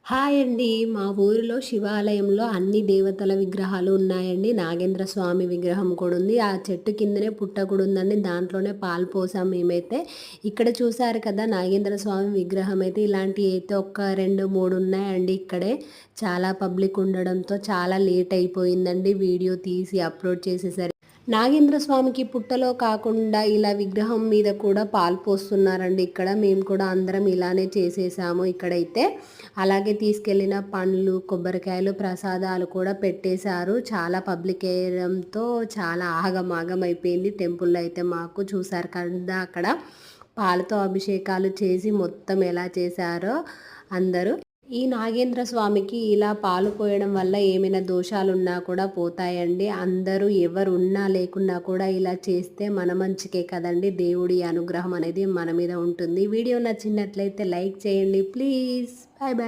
Hi అండి. మా ఊరిలో శివాలయంలో అన్ని దేవతల విగ్రహాలు ఉన్నాయండి. నాగేంద్ర స్వామి విగ్రహం కూడా ఉంది. ఆ చెట్టు కిందనే పుట్ట కూడా ఉందండి. దాంట్లోనే పాలు పోసాం మేమైతే. ఇక్కడ చూసారు కదా నాగేంద్ర స్వామి విగ్రహం అయితే ఇలాంటివి అయితే ఒక 2, 3 ఉన్నాయండి ఇక్కడే. చాలా పబ్లిక్ ఉండడంతో చాలా లేట్ అయిపోయిందండి వీడియో తీసి అప్లోడ్ చేసేసరికి. నాగేంద్ర స్వామికి పుట్టలో కాకుండా ఇలా విగ్రహం మీద కూడా పాలు పోస్తున్నారండి ఇక్కడ. మేము కూడా అందరం ఇలానే చేసేసాము ఇక్కడైతే. అలాగే తీసుకెళ్ళిన పండ్లు, కొబ్బరికాయలు, ప్రసాదాలు కూడా పెట్టేశారు. చాలా పబ్లిక్ ఏయడంతో చాలా ఆగమాగం అయిపోయింది. టెంపుల్లో అయితే మాకు చూసారు కదా అక్కడ పాలతో అభిషేకాలు చేసి మొత్తం ఎలా చేశారో అందరూ. ఈ నాగేంద్ర స్వామికి ఇలా పాలు పోయడం వల్ల ఏమైనా దోషాలున్నా కూడా పోతాయండి. అందరూ ఎవరు ఉన్నా లేకున్నా కూడా ఇలా చేస్తే మన మంచికే కదండి. దేవుడి అనుగ్రహం అనేది మన మీద ఉంటుంది. వీడియో నచ్చినట్లయితే లైక్ చేయండి ప్లీజ్. Bye bye.